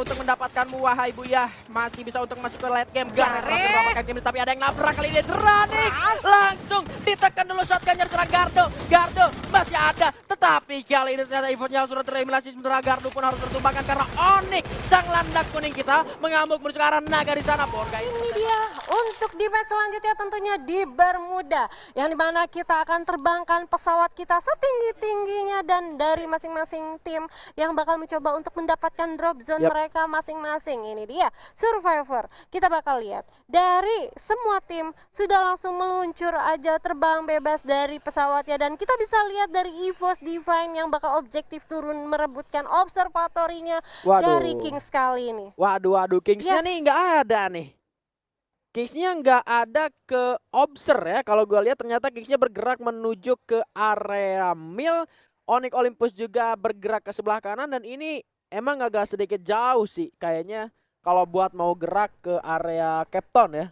untuk mendapatkanmu wahai Buya. Masih bisa untuk masuk ke late game. Gareth masih mendapatkan game tapi ada yang nabrak kali ini. Dranix langsung ditekan dulu shotgunnya setelah Gardo. Gardo masih ada. Tetapi kali ini ternyata Evonya sudah tereliminasi. Sementara Gardo pun harus tertumbangkan karena Onyx sang landak kuning kita mengamuk menuju ke arah naga di sana. Ini dia untuk di match selanjutnya tentunya di Bermuda. Yang dimana kita akan terbangkan pesawat kita setinggi-tingginya dan dari masing-masing tim yang bakal mencoba untuk mendapatkan drop zone mereka masing-masing. Ini dia Survivor. Kita bakal lihat dari semua tim sudah langsung meluncur aja terbang bebas dari pesawatnya. Dan kita bisa lihat dari EVOS Divine yang bakal objektif turun merebutkan observatorinya dari Kings kali ini. Waduh, Kingsnya nih nggak ada nih. Kingsnya nggak ada ke Obser ya. Kalau gue lihat ternyata Kingsnya bergerak menuju ke area Mil. Onyx Olympus juga bergerak ke sebelah kanan dan ini emang agak sedikit jauh sih kayaknya kalau buat mau gerak ke area Capton ya.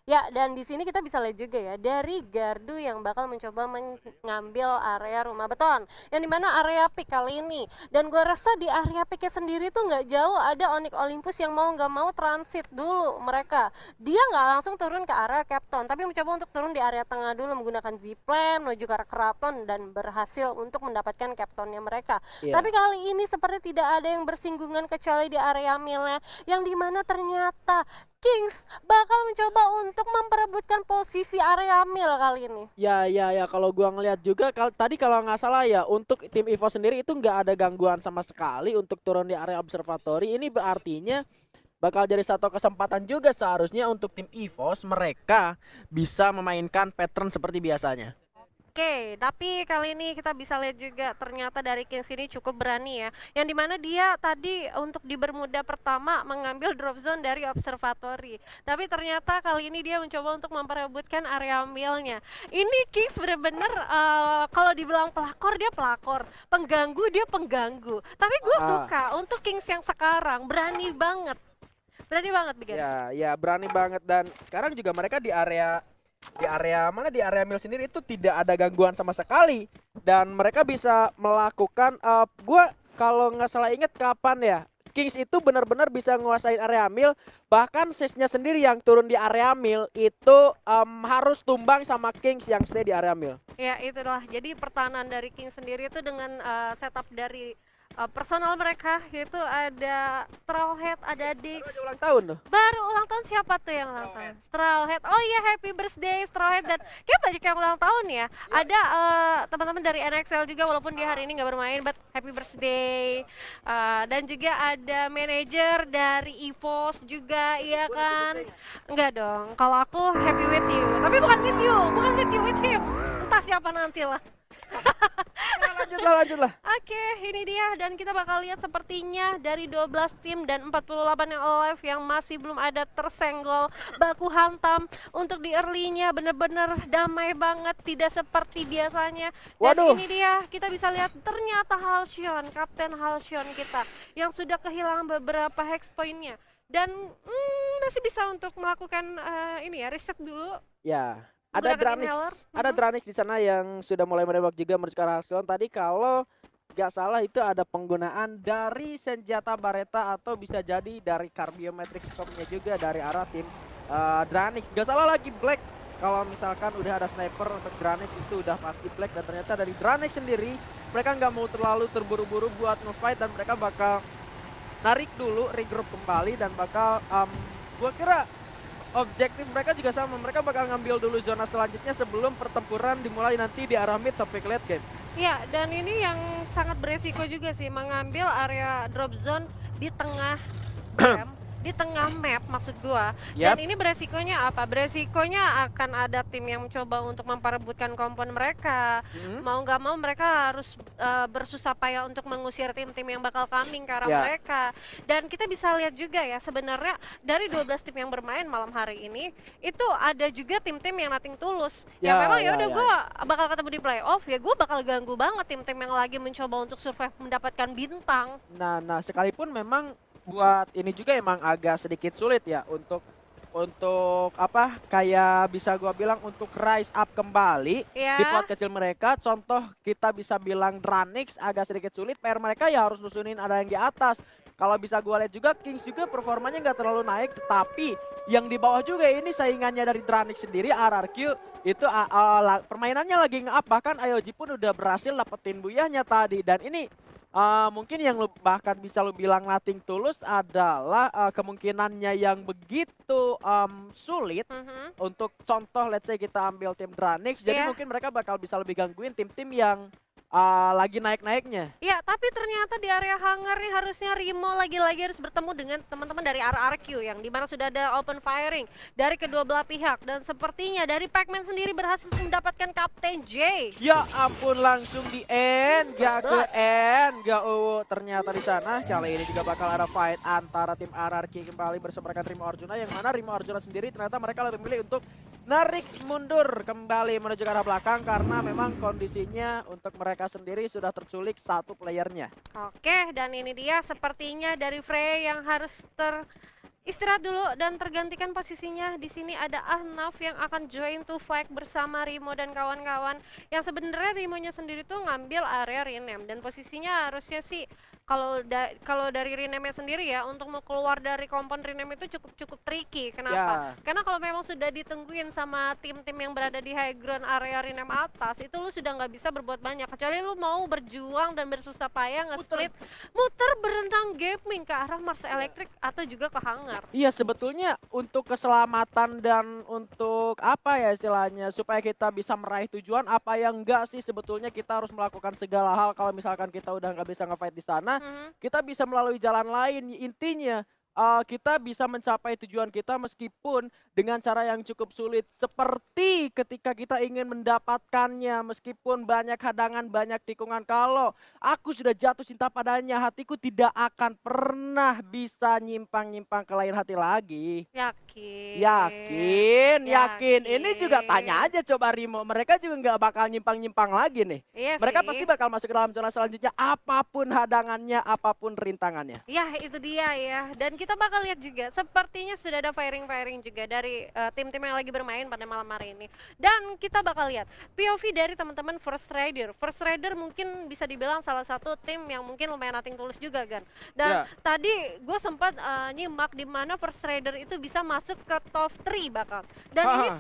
Ya, dan di sini kita bisa lihat juga ya dari Gardu yang bakal mencoba mengambil area rumah beton, yang dimana area pick kali ini. Dan gue rasa di area picknya sendiri tuh nggak jauh ada Onyx Olympus yang mau nggak mau transit dulu mereka. Dia nggak langsung turun ke area Capton, tapi mencoba untuk turun di area tengah dulu menggunakan zipline menuju ke arah Keraton dan berhasil untuk mendapatkan Captonnya mereka. Tapi kali ini seperti tidak ada yang bersinggungan kecuali di area millnya, yang dimana ternyata Kings bakal mencoba untuk memperebutkan posisi area mil kali ini. Ya, kalau gua ngelihat juga tadi kalau nggak salah ya untuk tim EVO sendiri itu nggak ada gangguan sama sekali untuk turun di area observatory. Ini berartinya bakal jadi satu kesempatan juga seharusnya untuk tim EVOS mereka bisa memainkan pattern seperti biasanya. Oke, tapi kali ini kita bisa lihat juga ternyata dari Kings ini cukup berani ya. Yang dimana dia tadi untuk di Bermuda pertama mengambil drop zone dari observatory. Tapi ternyata kali ini dia mencoba untuk memperebutkan area millnya. Ini Kings bener-bener kalau dibilang pelakor dia pelakor, pengganggu dia pengganggu. Tapi gue suka untuk Kings yang sekarang berani banget. Berani banget bikin. Ya berani banget dan sekarang juga mereka di area mil sendiri itu tidak ada gangguan sama sekali dan mereka bisa melakukan gua kalau nggak salah inget kapan ya Kings itu benar-benar bisa nguasain area mil, bahkan sisnya sendiri yang turun di area mil itu harus tumbang sama Kings yang stay di area mil. Ya itulah, jadi pertahanan dari Kings sendiri itu dengan setup dari personal mereka itu ada Strawhead, ada Dix. Baru ulang tahun loh. Baru ulang tahun siapa tuh yang ulang tahun? Strawhead. Oh iya, happy birthday Strawhead dan kayak banyak yang ulang tahun ya. Ada teman-teman dari NXL juga walaupun dia hari ini nggak bermain, but happy birthday. Dan juga ada manajer dari EVOS juga, iya kan? Enggak dong. Kalau aku happy with you, tapi bukan with you, with him. Entah siapa nanti lah. Lanjutlah. Oke, ini dia dan kita bakal lihat sepertinya dari 12 tim dan 48 yang alive yang masih belum ada tersenggol baku hantam. Untuk di early-nya bener-bener damai banget, tidak seperti biasanya. Dan ini dia, kita bisa lihat ternyata Halcyon, Kapten Halcyon kita yang sudah kehilangan beberapa hex point-nya. Dan masih bisa untuk melakukan reset dulu. Ya. Ada Dranix di sana yang sudah mulai menembak juga menuju ke arah Halcyon. Tadi kalau nggak salah itu ada penggunaan dari senjata Bareta atau bisa jadi dari Carbiometric Scope-nya juga dari arah tim Dranix. Nggak salah lagi Black. Kalau misalkan udah ada sniper untuk Dranix itu udah pasti Black dan ternyata dari Dranix sendiri mereka nggak mau terlalu terburu-buru buat nge-fight dan mereka bakal narik dulu, regroup kembali dan bakal gua kira objektif mereka juga sama, mereka bakal ngambil dulu zona selanjutnya sebelum pertempuran dimulai nanti di arah mid sampai ke late game. Ya, dan ini yang sangat beresiko juga sih mengambil area drop zone di tengah di tengah map maksud gua. Dan ini beresikonya apa? Beresikonya akan ada tim yang mencoba untuk memperebutkan kompon mereka. Mau nggak mau mereka harus bersusah payah untuk mengusir tim-tim yang bakal coming ke arah mereka. Dan kita bisa lihat juga ya sebenarnya dari 12 tim yang bermain malam hari ini itu ada juga tim-tim yang nothing tulus. Yang memang ya udah gua bakal ketemu di playoff ya gua bakal ganggu banget tim-tim yang lagi mencoba untuk survive mendapatkan bintang. Nah sekalipun memang buat ini juga emang agak sedikit sulit ya untuk apa kayak bisa gua bilang untuk rise up kembali di pot kecil mereka. Contoh kita bisa bilang Dranix agak sedikit sulit, PR mereka ya harus nusunin ada yang di atas. kalau bisa gue lihat juga Kings juga performanya nggak terlalu naik, tetapi yang di bawah juga ini saingannya dari Dranix sendiri, RRQ itu permainannya lagi nge-up, bahkan IOG pun udah berhasil dapetin buyahnya tadi. Dan ini mungkin yang bahkan bisa lu bilang nothing tulus adalah kemungkinannya yang begitu sulit untuk contoh let's say kita ambil tim Dranix, jadi mungkin mereka bakal bisa lebih gangguin tim-tim yang lagi naik-naiknya. Ya, tapi ternyata di area hangar nih harusnya Rimo lagi-lagi harus bertemu dengan teman-teman dari RRQ yang dimana sudah ada open firing dari kedua belah pihak, dan sepertinya dari Pacman sendiri berhasil mendapatkan Kapten J. Ya ampun, langsung di end, gak ke end, gak ternyata di sana. Kali ini juga bakal ada fight antara tim RRQ kembali bersama rekan Rimo Arjuna, yang mana Rimo Arjuna sendiri ternyata mereka lebih memilih untuk narik mundur kembali menuju ke arah belakang karena memang kondisinya untuk mereka sendiri sudah terculik satu playernya. Oke, dan ini dia sepertinya dari Frey yang harus istirahat dulu dan tergantikan posisinya. Di sini ada Ahnaf yang akan join to fight bersama Rimo dan kawan-kawan. Yang sebenarnya Rimonya sendiri tuh ngambil area Rinem, dan posisinya harusnya sih kalau dari Rinem sendiri ya, untuk mau keluar dari kompon Rinem itu cukup tricky. Kenapa? Karena kalau memang sudah ditungguin sama tim-tim yang berada di high ground area Rinem atas, itu lu sudah nggak bisa berbuat banyak kecuali lu mau berjuang dan bersusah payah nge-split muter berenang gaming ke arah Mars Electric atau juga ke hangar. Iya, sebetulnya untuk keselamatan dan untuk apa ya istilahnya, supaya kita bisa meraih tujuan, apa yang enggak sih sebetulnya kita harus melakukan segala hal. Kalau misalkan kita udah nggak bisa nge-fight di sana, kita bisa melalui jalan lain. Intinya kita bisa mencapai tujuan kita meskipun dengan cara yang cukup sulit, seperti ketika kita ingin mendapatkannya meskipun banyak hadangan, banyak tikungan. Kalau aku sudah jatuh cinta padanya, hatiku tidak akan pernah bisa nyimpang-nyimpang ke lain hati lagi. Yakin. Ini juga tanya aja coba Rimo, mereka juga nggak bakal nyimpang-nyimpang lagi nih. Mereka pasti bakal masuk ke dalam zona selanjutnya, apapun hadangannya, apapun rintangannya. Ya, itu dia ya. Dan kita bakal lihat juga, sepertinya sudah ada firing juga dari tim-tim yang lagi bermain pada malam hari ini. Dan kita bakal lihat POV dari teman-teman First Rider. First Rider mungkin bisa dibilang salah satu tim yang mungkin lumayan nothing tulus juga kan. Dan tadi gue sempat nyimak di mana First Rider itu bisa masuk ke top 3 bahkan. Dan ini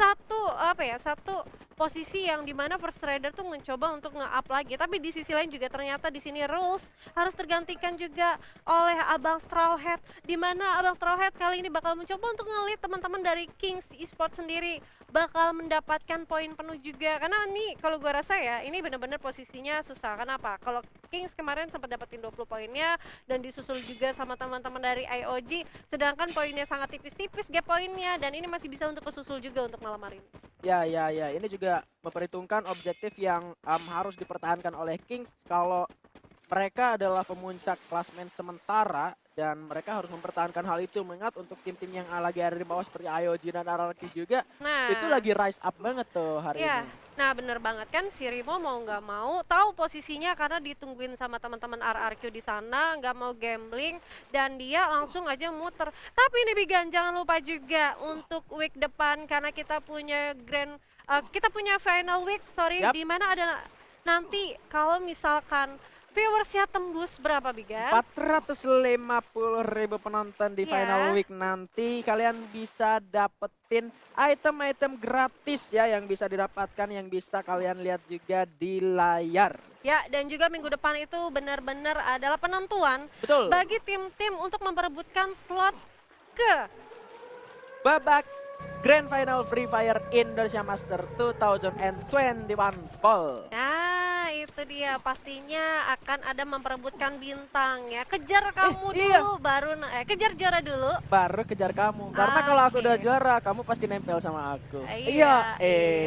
satu posisi yang dimana First Rider tuh mencoba untuk nge-up lagi. Tapi di sisi lain juga ternyata di sini rules harus tergantikan juga oleh Abang Straw Hat, di mana Abang Straw Hat kali ini bakal mencoba untuk ngelit teman-teman dari Kings Esports sendiri bakal mendapatkan poin penuh juga. Karena ini kalau gue rasa ya, ini benar-benar posisinya susah. Kenapa? Kalau Kings kemarin sempat dapetin 20 poinnya dan disusul juga sama teman-teman dari IOG, sedangkan poinnya sangat tipis-tipis gap poinnya, dan ini masih bisa untuk kesusul juga untuk malam hari ini. Ya, ini juga memperhitungkan objektif yang harus dipertahankan oleh Kings. Kalau mereka adalah pemuncak klasmen sementara dan mereka harus mempertahankan hal itu, mengingat untuk tim-tim yang lagi ada di bawah seperti IOG dan RRQ juga, itu lagi rise up banget tuh hari ini. Nah bener banget kan, si Rimo mau nggak mau tahu posisinya karena ditungguin sama teman-teman RRQ di sana, nggak mau gambling dan dia langsung aja muter. Tapi nih Bigan, jangan lupa juga untuk week depan karena kita punya kita punya final week, di mana ada nanti kalau misalkan viewersnya tembus berapa Bigan? 450.000 penonton di final week nanti, kalian bisa dapetin item-item gratis ya yang bisa didapatkan, yang bisa kalian lihat juga di layar. Ya, dan juga minggu depan itu benar-benar adalah penentuan bagi tim-tim untuk memperebutkan slot ke babak Grand Final Free Fire Indonesia Master 2021 Fall. Nah, itu dia, pastinya akan ada memperebutkan bintang ya. Kejar kamu dulu, baru kejar juara dulu. Baru kejar kamu. Karena kalau aku udah juara, kamu pasti nempel sama aku.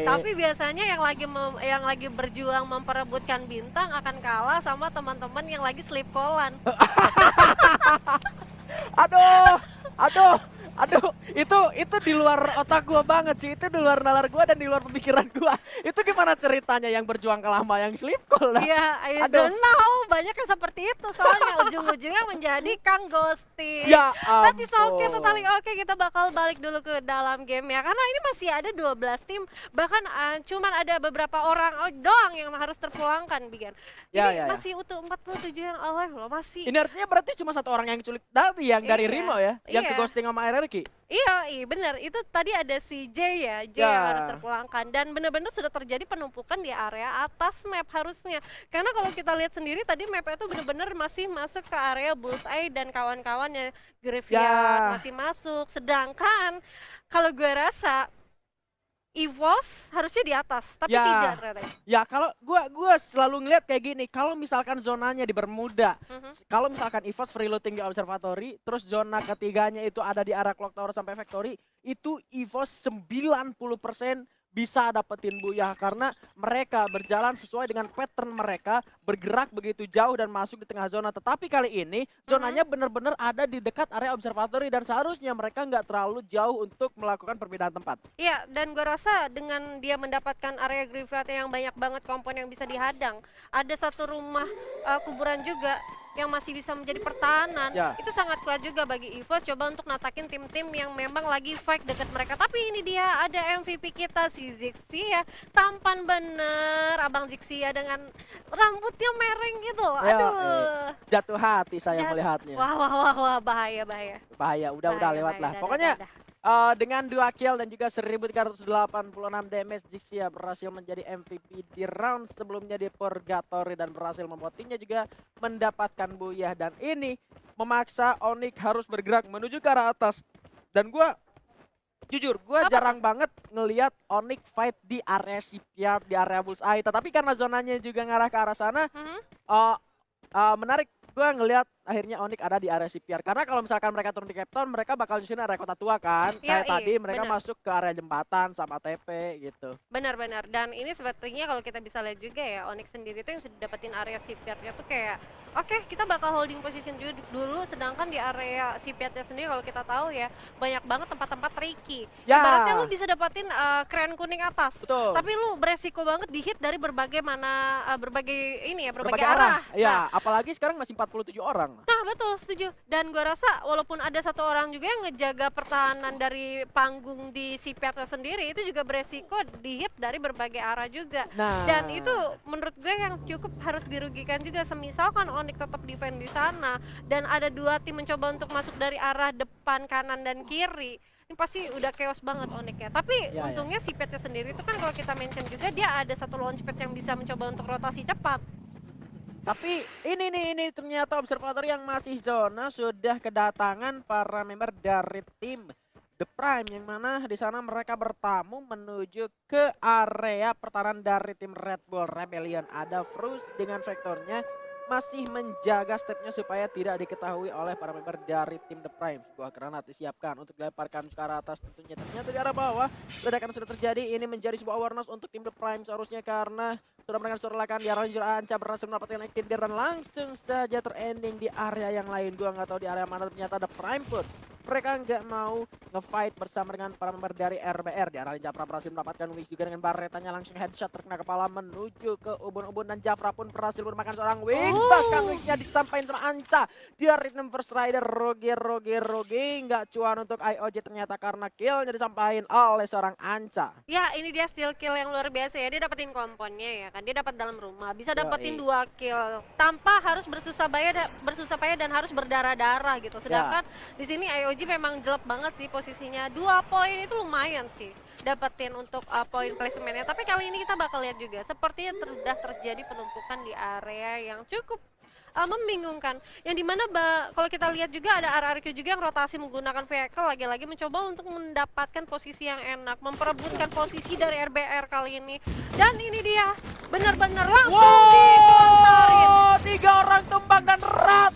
Tapi biasanya yang lagi berjuang memperebutkan bintang akan kalah sama teman-teman yang lagi sleep callan. Aduh. Aduh, itu di luar otak gua banget sih. Itu di luar nalar gua dan di luar pemikiran gua. Itu gimana ceritanya yang berjuang kalah sama yang sleep call lah? Iya, I don't know. Banyak yang seperti itu soalnya ujung-ujungnya menjadi Kang Ghosty. Ya But it's okay, ampun. totally okay. Kita bakal balik dulu ke dalam game ya. Karena ini masih ada 12 tim. Bahkan cuman ada beberapa orang doang yang harus terpulangkan, Bigan. Ya, Ini ya, ya. masih utuh 47 yang alive loh, masih. Ini artinya berarti cuma satu orang yang culik dari Iya, Rimo ya, yang ke iya. ghosting sama RRQ. Iya, bener. Itu tadi ada si J ya, J Ya. yang harus terpulangkan. Dan bener-bener sudah terjadi penumpukan di area atas map harusnya. Karena kalau kita lihat sendiri tadi mapnya itu bener-bener masih masuk ke area Bullseye dan kawan-kawannya. Graveyard Ya. masih masuk. Sedangkan kalau gue rasa EVOS harusnya di atas, tapi Ya. tidak ternyata. Ya kalau gua selalu ngeliat kayak gini, kalau misalkan zonanya di Bermuda, kalau misalkan EVOS free looting di observatory, terus zona ketiganya itu ada di arah clock tower sampai factory, itu EVOS 90% bisa dapetin buyah karena mereka berjalan sesuai dengan pattern mereka, bergerak begitu jauh dan masuk di tengah zona. Tetapi kali ini zonanya benar-benar ada di dekat area observatory dan seharusnya mereka nggak terlalu jauh untuk melakukan perbedaan tempat. Iya, dan gue rasa dengan dia mendapatkan area graveyard yang banyak banget kompon yang bisa dihadang, ada satu rumah kuburan juga yang masih bisa menjadi pertahanan. Ya. Itu sangat kuat juga bagi EVOS coba untuk natakin tim-tim yang memang lagi fight dekat mereka. Tapi ini dia ada MVP kita si Zixia, tampan bener Abang Zixia dengan rambutnya mereng gitu. Ya, Aduh. Jatuh hati saya Jat- melihatnya. Wah, bahaya. Bahaya, udah Bahaya, lewat lah. udah, Pokoknya udah. dengan 2 kill dan juga 1386 damage, Zixia berhasil menjadi MVP di round sebelumnya di Purgatory dan berhasil membuat timnya juga mendapatkan buyah. Dan ini memaksa Onyx harus bergerak menuju ke arah atas. Dan jujur, jarang banget ngelihat Onyx fight di area shipyard, di area Bullseye. Tetapi karena zonanya juga ngarah ke arah sana, menarik gue ngelihat akhirnya Onyx ada di area shipyard. Karena kalau misalkan mereka turun di Cape Town, mereka bakal nyusun area kota tua kan. Iya, Kayak tadi mereka bener. masuk ke area jembatan sama TP gitu. Benar-benar, dan ini sepertinya kalau kita bisa lihat juga ya, Onyx sendiri tuh yang sudah dapetin area shipyardnya tuh kayak oke, kita bakal holding position dulu, sedangkan di area shipyardnya sendiri kalau kita tahu ya banyak banget tempat-tempat tricky. Ya. Ibaratnya lu bisa dapetin kren kuning atas, Betul. tapi lu beresiko banget di hit dari berbagai Berbagai arah. Ya, apalagi sekarang masih 47 orang. Nah betul, setuju. Dan gue rasa walaupun ada satu orang juga yang ngejaga pertahanan dari panggung di shipyardnya sendiri, itu juga beresiko di hit dari berbagai arah juga. Nah, Dan itu menurut gue yang cukup harus dirugikan juga. Semisalkan Onyx tetap defend di sana dan ada 2 tim mencoba untuk masuk dari arah depan, kanan dan kiri, ini pasti udah chaos banget Onyx ya. Tapi Ya, untungnya si petnya sendiri itu kan kalau kita mention juga dia ada satu launchpad yang bisa mencoba untuk rotasi cepat. tapi ini ternyata observatory yang masih zona sudah kedatangan para member dari tim The Prime, yang mana di sana mereka bertamu menuju ke area pertahanan dari tim Red Bull Rebellion. Ada Fruz dengan vektornya masih menjaga stepnya supaya tidak diketahui oleh para member dari tim The Prime. Sebuah granat disiapkan untuk dilemparkan ke arah atas tentunya. Ternyata di arah bawah ledakan sudah terjadi. Ini menjadi sebuah awareness untuk tim The Prime seharusnya karena sudah mereka surlakan di arah Anca berhasil mendapatkan active dan langsung saja terending di area yang lain. Gua nggak tahu di area mana, ternyata The Prime pun mereka nggak mau ngefight bersama dengan para member dari RBR. Di arah Jafra berhasil mendapatkan Wings juga dengan baretanya langsung headshot terkena kepala menuju ke ubun-ubun, dan Jafra pun berhasil memakan seorang Wings. Bahkan Wingsnya disampaikan sama Anca. Dia Rhythm First Rider Rogi nggak cuan untuk IOJ ternyata karena killnya disampaikan oleh seorang Anca. Ya ini dia steal kill yang luar biasa ya, dia dapetin komponnya ya kan, dia dapat dalam rumah, bisa dapetin 2 kill tanpa harus bersusah payah dan harus berdarah-darah gitu. Sedangkan di sini IOG memang jelek banget sih posisinya. 2 poin itu lumayan sih dapetin untuk poin placementnya. Tapi kali ini kita bakal lihat juga sepertinya sudah terjadi penumpukan di area yang cukup membingungkan, yang dimana kalau kita lihat juga ada RRQ juga yang rotasi menggunakan vehicle, lagi-lagi mencoba untuk mendapatkan posisi yang enak, memperebutkan posisi dari RBR kali ini. Dan ini dia benar-benar langsung dikontorin. 3 orang tumbang dan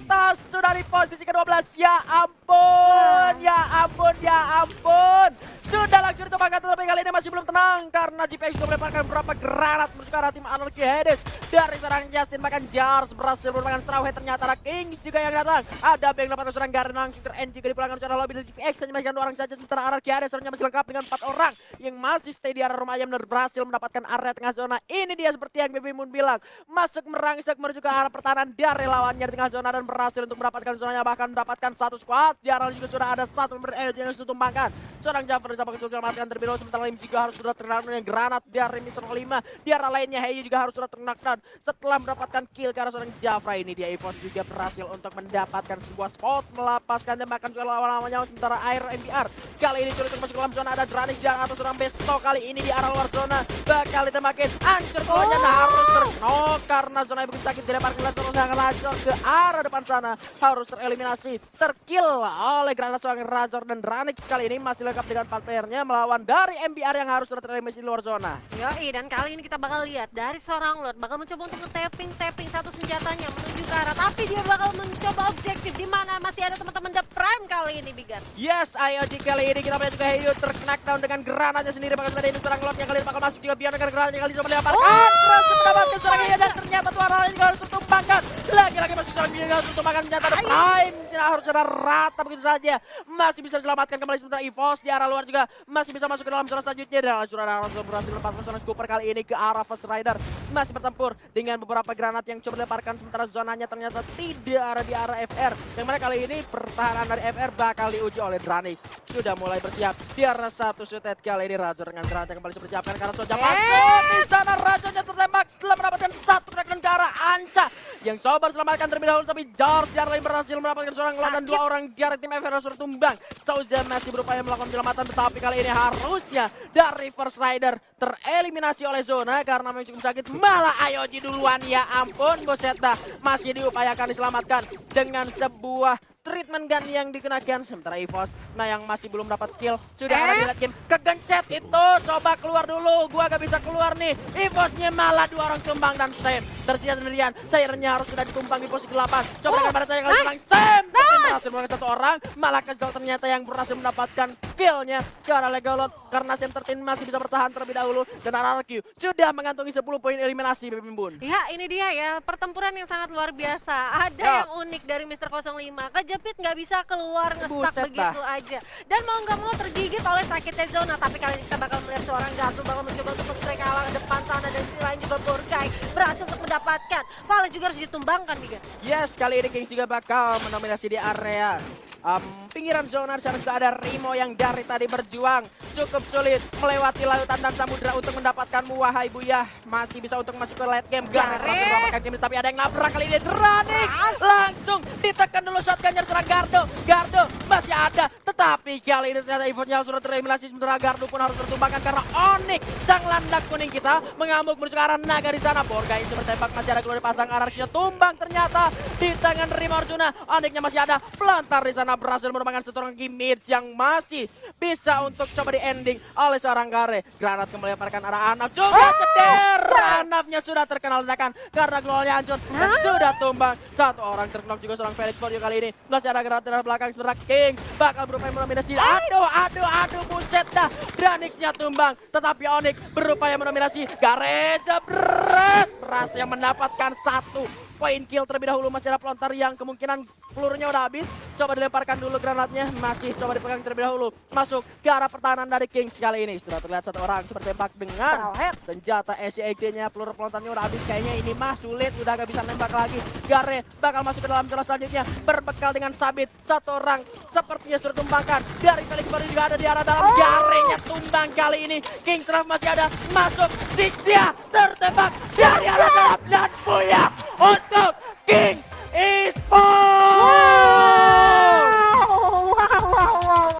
Bareta sudah di posisi ke-12. Ya ampun, ya ampun, ya ampun. Sudah langsung ditumbangkan, tetapi kali ini masih belum tenang karena GPX sudah melemparkan beberapa granat menuju ke arah tim Anarchy Hades. Dari seorang Justin, bahkan Jars berhasil merupakan Straw Hat. Ternyata ada Kings juga yang datang. Ada Bang dapat seorang Garen langsung ter-end juga dipulangkan secara lobby dari GPX. Hanya masih 2 orang saja, sementara Anarchy Hades sebenarnya masih lengkap dengan 4 orang yang masih stay di arah rumah ayam dan berhasil mendapatkan area tengah zona. Ini dia seperti yang Baby Moon bilang, masuk merangsek menuju ke arah pertahanan dari lawannya di tengah zona dan berhasil untuk mendapatkan zonanya, bahkan mendapatkan 1 squad. Di arah juga sudah ada 1 member energy yang sudah ditumbangkan. Seorang Jafar sampai kesulitan terlebih dahulu, sementara Lim juga harus sudah terkena dengan granat dari Mr. 5. Di arah lainnya Heyu juga harus sudah terkena setelah mendapatkan kill karena seorang Jafra ini. Dia EVOS juga berhasil untuk mendapatkan sebuah spot, melapaskan tembakan juga lawan-lawannya. Sementara Air MBR kali ini sulit masuk ke dalam zona. Ada Dranix dan atau seorang Besto kali ini di arah luar zona bakal ditembakin. Hancur keluarnya harus terknok karena zona yang begitu sakit dilemparkan oleh seorang yang Razor ke arah depan sana. Harus tereliminasi, terkill oleh granat seorang Razor dan Dranix kali ini masih lengkap dengan 4 playernya melawan dari MBR yang harus sudah tereliminasi di luar zona. Yoi, dan kali ini kita bakal lihat dari seorang Lord bakal mencoba untuk tapping satu senjatanya menuju ke arah, tapi dia bakal mencoba objektif di mana masih ada teman-teman The Prime kali ini, Bigar. Yes, IoT kali ini kita melihat juga Heyu terknackdown dengan granatnya sendiri, bahkan ada ini seorang Lord yang kali ini bakal masuk juga biar dengan granatnya kali ini coba dilemparkan. Berhasil mendapatkan seorang Heyu dan ternyata tuan lain juga harus ditumbangkan. Lagi-lagi masih seorang Heyu harus ditumbangkan, ternyata The Prime tidak harus secara rata begitu saja. Masih bisa diselamatkan kembali, sementara EVOS di arah luar juga masih bisa masuk ke dalam zona selanjutnya. Dan sudah berhasil melepaskan seorang Scooper kali ini ke arah First Rider. Masih bertempur dengan beberapa granat yang coba dilemparkan, sementara zonanya ternyata tidak ada di arah FR. Yang mana kali ini pertahanan dari FR bakal diuji oleh Dranix. Sudah mulai bersiap di arah 1 shooted kali ini. Razor dengan granat yang kembali dipersiapkan karena Soja masuk di sana. Razornya tertembak setelah mendapatkan 1 crackdown ke arah Anca yang coba diselamatkan terlebih dahulu, tapi Jars di arah lain berhasil mendapatkan seorang lawan dan 2 orang dari tim FR sudah tumbang. Soja masih berupaya melakukan penyelamatan, tetapi kali ini harusnya dari First Rider tereliminasi oleh zona karena memang cukup sakit. Malah Ayoji duluan, ya ampun Boseta masih diupayakan diselamatkan dengan sebuah treatment gun yang dikenakan. Sementara EVOS nah yang masih belum dapat kill sudah ada di late game. Kegencet itu, coba keluar dulu, gua gak bisa keluar nih. EVOSnya malah 2 orang tumbang dan Sam tersisa sendirian. Sayurnya harus sudah ditumbang di posisi ke-8. Coba dengan pada saya kali selang Sam tapi berhasil melakukan 1 orang. Malah Kezel ternyata yang berhasil mendapatkan killnya ke arah Legalot karena Sam 13 masih bisa bertahan terlebih dahulu. Dan RRQ sudah mengantongi 10 poin eliminasi, Baby Moon. Ya, ini dia ya, pertempuran yang sangat luar biasa. Ada yang unik dari Mr. 05. Kejepit nggak bisa keluar, ngestak begitu aja. Dan mau nggak mau tergigit oleh sakitnya zona. Tapi kali ini kita bakal melihat seorang Gato bakal mencoba untuk men-spray ke awal depan sana. Dan sisi lain juga Borkai berhasil untuk mendapatkan. Vale juga harus ditumbangkan, Biga. Yes, kali ini Kings juga bakal mendominasi di area pinggiran zona. Di sana juga ada Rimo yang dari tadi berjuang cukup sulit melewati lautan dan samudera untuk mendapatkanmu, wahai Buya. Masih bisa untuk masuk ke late game. Garen berhasil mendapatkan game, tapi ada yang nabrak kali ini. Dranix langsung ditekan dulu shotgunnya serang Gardo. Gardo masih ada, tetapi kali ini ternyata EVOS-nya sudah tereliminasi. Sementara Gardo pun harus tertumbangkan karena Onyx sang landak kuning kita mengamuk menuju ke arah naga di sana. Borgai itu bertembak, masih ada keluar pasang Anarchy tumbang ternyata di tangan Rimo Arjuna. Onyx-nya masih ada, pelantar di sana berhasil merupakan seorang Gimits yang masih bisa untuk coba di ending oleh seorang Gare. Granat kembali lemparkan arah Anaf juga ceder. Anafnya sudah terkena ledakan karena glownya hancur dan sudah tumbang. 1 orang terkena juga seorang Felix Fordio kali ini. Masih ada granat dari belakang, sementara King bakal berupaya mendominasi. Aduh, buset dah. Dranix-nya tumbang, tetapi Onyx berupaya mendominasi. Gare jebret berhasil mendapatkan 1 poin kill terlebih dahulu. Masih ada pelontar yang kemungkinan pelurunya udah habis. Coba dilemparkan dulu granatnya, masih coba dipegang terlebih dahulu. Masuk ke arah pertahanan dari Kings kali ini. Sudah terlihat 1 orang seperti tembak dengan senjata SCAG-nya. Peluru pelontarnya udah habis, kayaknya ini mah sulit, udah gak bisa nembak lagi. Gare bakal masuk ke dalam zona selanjutnya berbekal dengan sabit. 1 orang sepertinya sudah tumbangkan. Dari Felix baru juga ada di arah dalam. Garenya tumbang kali ini. Kings masih ada, masuk. Zixia tertembak dari arah dalam dan Buya untuk King Esports.